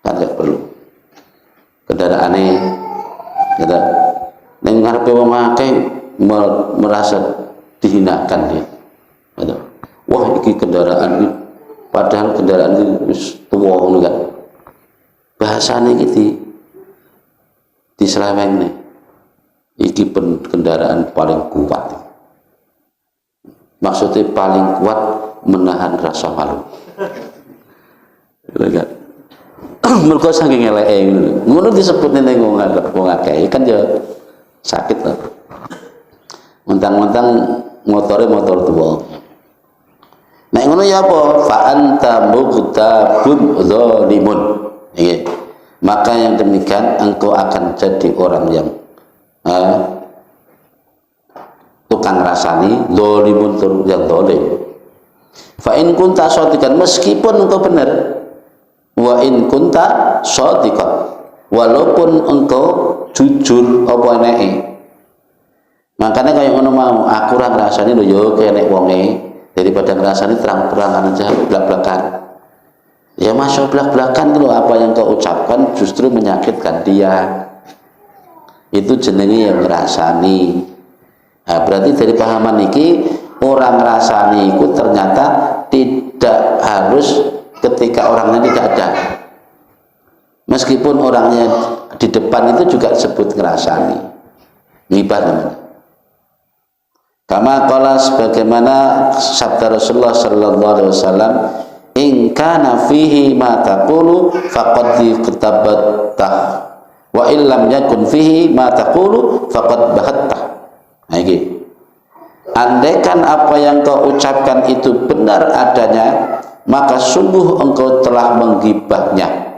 kan nggak perlu. Kendaraane kita ning ngarepe wong akeh merasa dihinakan dia. Wah, iki kendaraan ini, padahal kendaraan itu wis tuwa ngono kan. Bahasane iki diselewenge. Iki kendaraan paling kuat. Maksudnya paling kuat menahan rasa malu. Kan? Mergo saking eleke ngono disebut ning wong akeh kan ya sakit loh. Mentang-mentang motor tua. Nek ngono ya apa? Fa anta mughtabun zalimun. Nggih. Maka yang demikian engkau akan jadi orang yang tukang rasani, dzalimun tur yang zalim. Fa in kunta shadiqan, meskipun engkau benar, wa in kunta shadiqan, walaupun engkau jujur apa eneke. Makanya kayak ngono mau, aku ora ngrasani lho yo kene wonge, daripada ngrasani terang-terangan aja blak-blakan. Ya masuk blak-blakan lho, apa yang kau ucapkan justru menyakitkan dia. Itu jenenge yang ngrasani. Nah, berarti dari pahaman iki orang ngrasani itu ternyata tidak harus ketika orangnya tidak ada. Meskipun orangnya di depan itu juga disebut ngrasani. Ghibah namanya. Kama qala, sebagaimana sabda Rasulullah sallallahu alaihi wasallam, in kana fihi ma taqulu faqad kitabatta wa illam yakun fihi ma taqulu faqad bahatta. Nah iki, andaikan apa yang kau ucapkan itu benar adanya, maka sungguh engkau telah menggibahnya.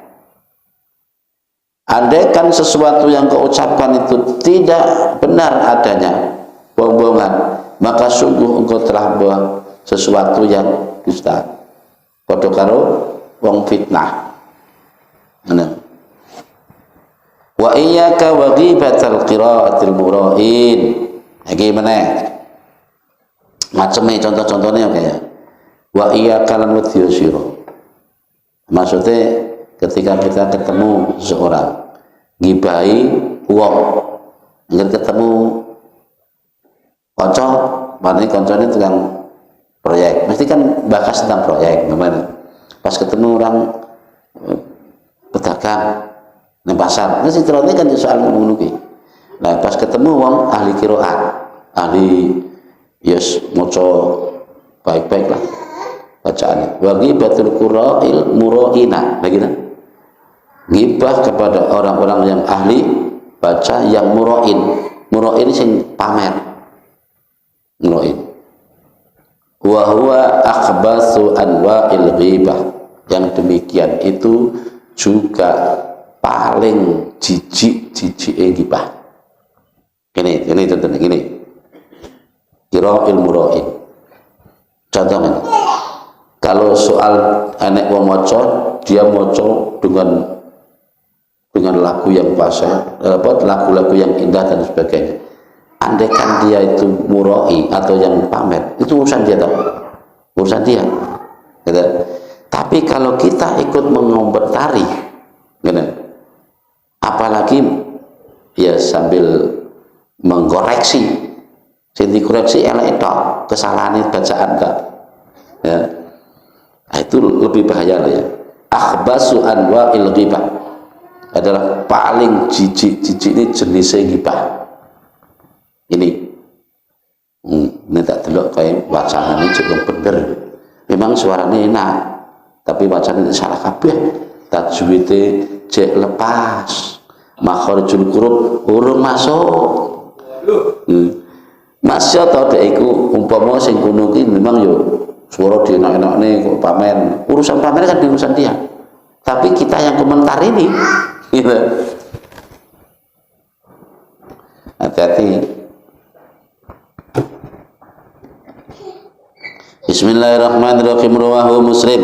Andaikan sesuatu yang kau ucapkan itu tidak benar adanya, bohongan, maka sungguh engkau telah buat sesuatu yang dusta. Padha karo wong fitnah. Wa iyyaka wa ghibatal qira'atil mura'in. Iki meneh. Maceme contoh-contohnya kayak wa iyyaka lan wedya sira. Maksudnya ketika kita ketemu seseorang, gibahi wong, nggak ketemu konco, mana koncone tukang proyek, mesti kan bahas tentang proyek, gimana? Pas ketemu orang pedagang di pasar, mesti terus kan soal mengunuki. Nah, pas ketemu wong ahli qiraat, ahli yes maca baik-baik lah bacaannya. Wagi batul qura'il mura'ina, lagi nah. Ghibah kepada orang-orang yang ahli baca yang mura'in. Mura'in sing pamer. Mura'in. Wa huwa akhbatsu anwa'il ghibah. Yang demikian itu juga paling jijik-jijike ghibah. Ini contohnya gini. Qira'il mura'in. Contohnya, kalau soal anak wong maca, dia maca dengan lagu yang fasih, lagu-lagu yang indah dan sebagainya. Andaikan dia itu muroi atau yang pamer, itu urusan dia tahu, urusan dia. Gitu. Tapi kalau kita ikut mengomentari, gitu, apalagi ya sambil mengkoreksi, jadi koreksi elek tok, kesalahan bacaan tak, ya. Nah, itu lebih bahaya lah ya. Akhbasu anwa'il ghibah adalah paling jijik ini jenis ghibah. Ini tak delok kayak bacaan ini cukup bener. Memang suaranya enak, tapi bacaan ini salah kabeh. Tajwidnya cek lepas, makharijul huruf urung masuk. Masya tau dek iku umpama sing kuno ki memang yo suara dia enak-enakne kok pamer. Urusan pamer kan urusan dia. Tapi kita yang komentar ini gitu. Hati-hati. Bismillahirrahmanirrahim. Rawahu Muslim,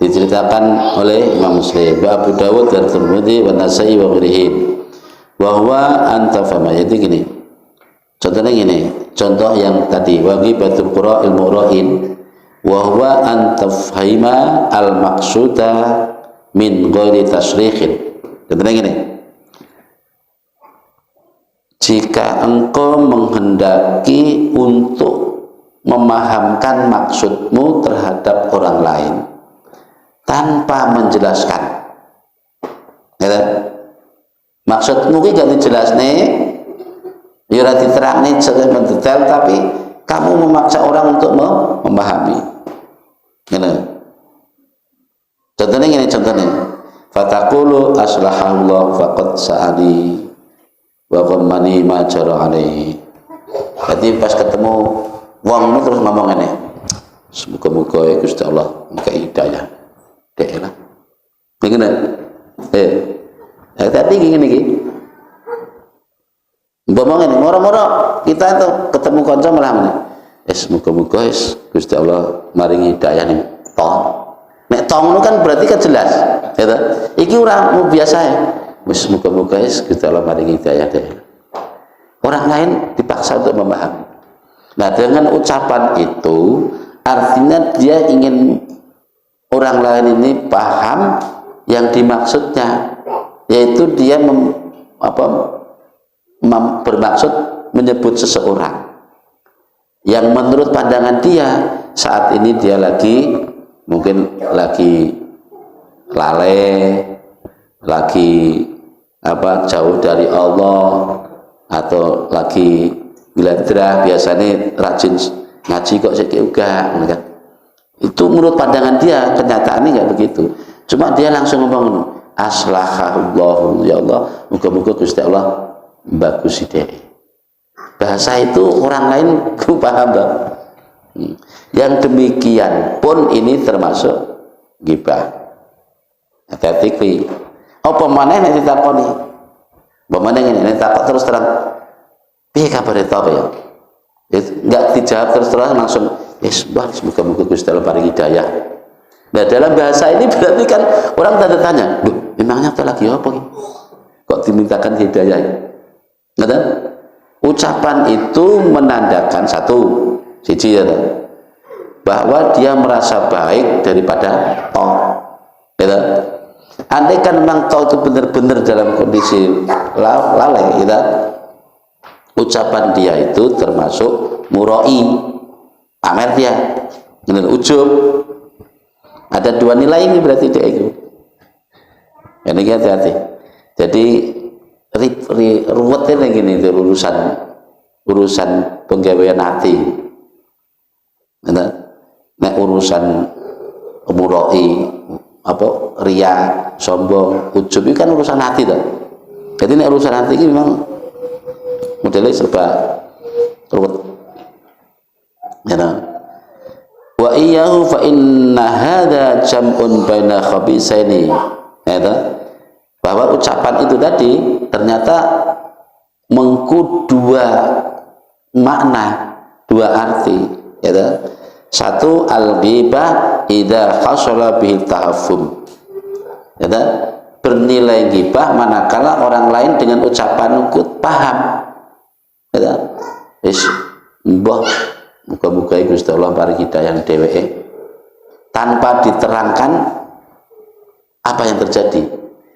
diceritakan oleh Imam Muslim, wa Abu Dawud dan Tirmidzi wa Nasa'i wa ghairihi. Wa huwa anta fama. Jadi gini. Contohnya gini, contoh yang tadi wagi batul qura'il mura'in wa huwa an tafhima al maqsuda min ghairi tasrikhin. Contohnya gini, jika engkau menghendaki untuk memahamkan maksudmu terhadap orang lain tanpa menjelaskan, ya, maksudmu ini gak dijelasne, ya diterangin secara mendetail, tapi kamu memaksa orang untuk memahami. Gini. Contohnya gini, Fataqulu aslahallahu faqad sa'ali wa qammani ma jara alaihi. Jadi pas ketemu wong terus ngomong ini, semoga-moga ya Gusti Allah muka hidayah. Dek lah. Begini. Tadi gini. Ngomong ini, moro-moro kita tuh ketemu kanca malah ngene. Muga-muga Gusti Allah maringi hidayah nih. Nek tong itu kan berarti kan jelas, gitu. Iki orang biasa ya. Muga-muga Gusti Allah maringi hidayah deh. Orang lain dipaksa untuk memahami. Nah, dengan ucapan itu artinya dia ingin orang lain ini paham yang dimaksudnya, yaitu dia bermaksud menyebut seseorang yang menurut pandangan dia saat ini dia mungkin lagi lalai, lagi jauh dari Allah, atau lagi giladrah, biasanya rajin ngaji kok sedikit juga, kan? Itu menurut pandangan dia, kenyataannya nggak begitu. Cuma dia langsung ngomong, aslahahullahu, ya Allah, muka-muka Gusti Allah bagus ide. Bahasa itu orang lain paham, Bang. Yang demikian pun ini termasuk ghibah. Hati-hati kuwi. Apa maneh nek ditakoni? Apa maneh ngene takok terus terang. Piye kabare to ya? Enggak dijawab terus terang langsung, semoga-moga Gusti Allah paring hidayah. Nah, dalam bahasa ini berarti kan orang tanda tanya, "Duh, memangnya itu lagi apa ini? Kok dimintakan hidayah?" Ngerti? Ucapan itu menandakan siji ya, bahwa dia merasa baik daripada toh, gitu. Andai kan memang toh itu benar-benar dalam kondisi lalai, gitu. Ucapan dia itu termasuk murai, pamer dia, benar ujub. Ada dua nilai ini berarti dia itu. Ini hati-hati. Jadi ruwetnya gini itu urusan penggawean hati. Nek urusan murai, ria, sombong, ujub itu kan urusan hati tuh. Jadi nek urusan hati ini memang modelnya serba ruwet. Wa iyyahu fa inna hadza jam'un baina khabisaini. Bahwa ucapan itu tadi ternyata dua makna, dua arti, ya. Satu, al-ghibah idza khasala bihi tahaffum. Ya, bernilai ghibah manakala orang lain dengan ucapan ikut paham. Ya, mbah muga-muga Gusti Allah paring hidayah dheweke tanpa diterangkan apa yang terjadi,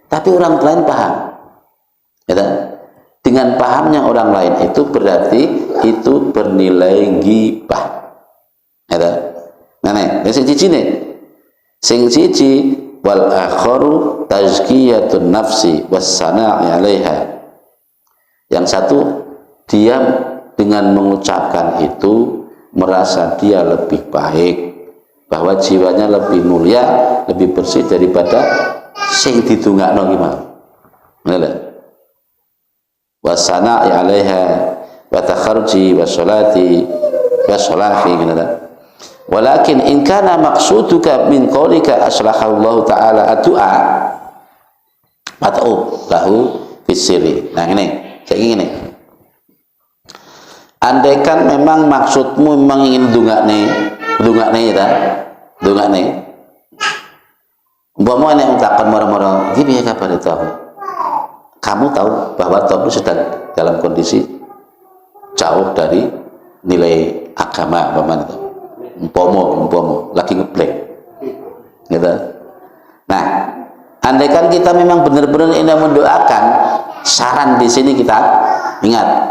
tapi orang lain paham, ya, dengan pahamnya orang lain itu berarti itu bernilai ghibah, ya. Nah, sing siji wal akharu tazkiyatun nafsi was sana'i 'alaiha. Yang satu, dia dengan mengucapkan itu merasa dia lebih baik, bahwa jiwanya lebih mulia, lebih bersih daripada sing didongakno ki mau. Ngono. Wasana ya 'alaiha wa takharji wa sholati wa sholafi ngono. Walakin in kana maqsuduka min qaulika aslahallahu ta'ala addu'a atau lahu fisiri. Nah ini kayak gini. Andaikan memang maksudmu memang ingin dongakne ya, dongakne. Umpama nek takon moro-moro, "Iki piye kabar itu?" Kamu tahu bahwa Tom sedang dalam kondisi jauh dari nilai agama, umpama lagi ngeblek, gitu. Nah, andaikan kita memang benar-benar ingin mendoakan, saran di sini kita ingat,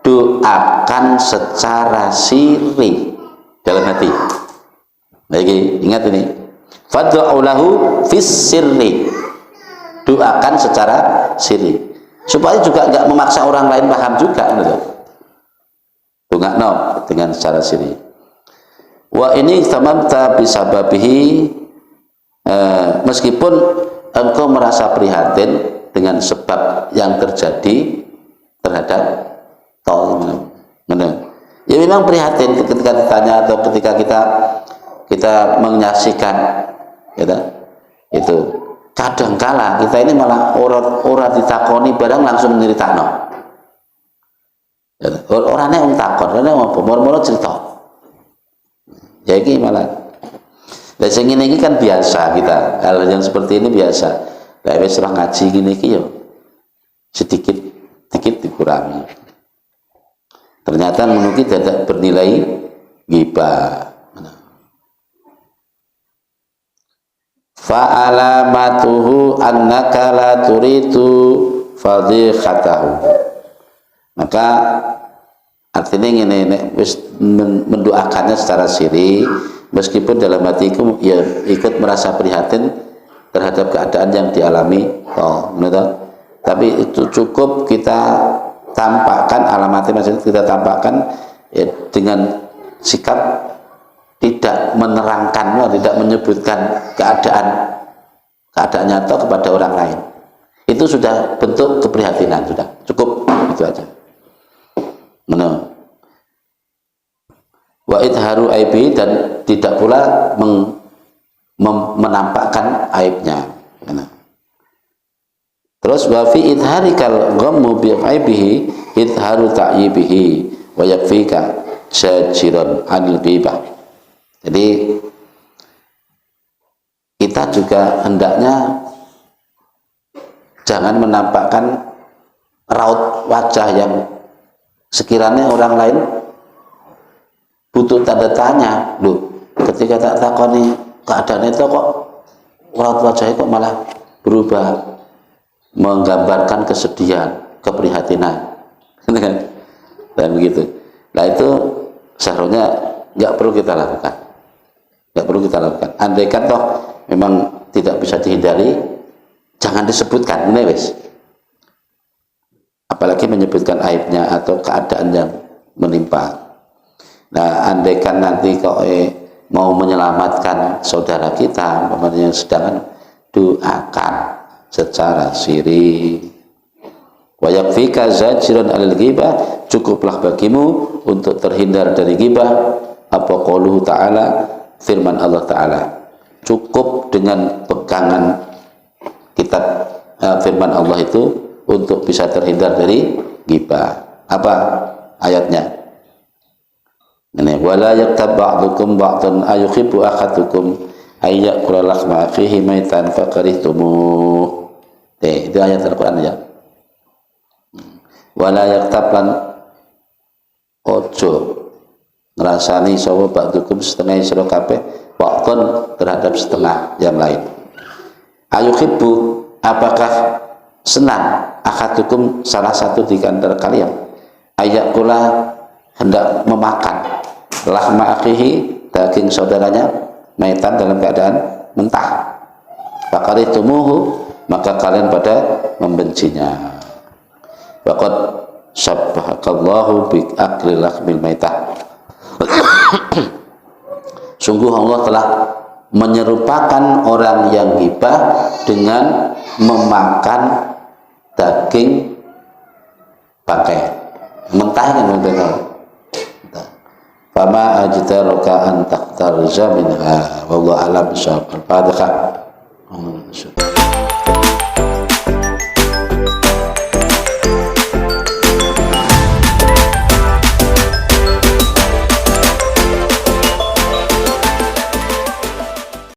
doakan secara sirri dalam hati. Baik, ingat ini. Fad'u lahu fis sirri. Doakan secara sirri. Supaya juga enggak memaksa orang lain paham juga, gitu. Dongakno dengan secara sirri. Wa ini tamamta bisababihi, meskipun engkau merasa prihatin dengan sebab yang terjadi terhadap ya memang prihatin ketika ditanya atau ketika kita menyaksikan, gitu. Itu kadangkala kita ini malah orang ditakoni barang langsung nyeritakno. Orangnya takon, orangnya apa? Moro-moro cerita. Ya ini malah. Lah sing ngene iki kan biasa kita. Hal yang seperti ini biasa. Lah wis ora ngaji ngene iki yo sedikit dikurangi. Ternyata menurut tidak bernilai ghibah. Fa alamatuhu annaka la turidu fadhikhatahu. Maka artinya ini wis mendoakannya secara siri, meskipun dalam hatiku ya ikut merasa prihatin terhadap keadaan yang dialami tapi itu cukup kita tampakkan alamatnya, maksudnya kita tampakkan ya, dengan sikap tidak menerangkan, tidak menyebutkan keadaan nyata kepada orang lain. Itu sudah bentuk keprihatinan, sudah cukup itu aja. Wa idharu aibi, dan tidak pula menampakkan aibnya. Terus wa fi idharikal ghammu bi aibihi idharu ta'yibihi wa yakfika syajiran anil ghibah. Jadi kita juga hendaknya jangan menampakkan raut wajah yang sekiranya orang lain butuh tanda tanya, loh ketika tak takoni keadaan itu kok raut wajahnya kok malah berubah, menggambarkan kesedihan, keprihatinan dan begitu. Nah itu seharusnya nggak perlu kita lakukan, andaikan toh memang tidak bisa dihindari, jangan disebutkan ini wes, apalagi menyebutkan aibnya atau keadaan yang menimpa. Nah, andaikan nanti kok mau menyelamatkan saudara kita, umpamanya sedangkan doakan secara siri. Wa yakfika zajran alil ghibah, cukuplah bagimu untuk terhindar dari ghibah. Apa qauluhu ta'ala, firman Allah Ta'ala, cukup dengan pegangan kitab firman Allah itu untuk bisa terhindar dari ghibah. Apa ayatnya? Ini wala yaktab ba'dukum ba'dan ayuhibbu ahadukum ayyakula lakhma akhihi maitan fakarihtumuh. Itu ayat Al-Qur'an ya. Wala yaktab lan ojo ngrasani sapa ba'dukum setengah sira kabeh ba'dan terhadap setengah yang lain. Ayuhibbu, apakah senang ahadukum salah satu di antara kalian ayyakula hendak memakan lahma akhihi daging saudaranya maitan dalam keadaan mentah, fakaritumuhu, maka kalian pada membencinya. Faqad syabbahakallahu bi akli lahmil maitah. Sungguh Allah telah menyerupakan orang yang ghibah dengan memakan daging bangkai mentah kan mentah. Fama ajdaruka an taqtarja minha wallahu alam bisawab. Al-Fatihah.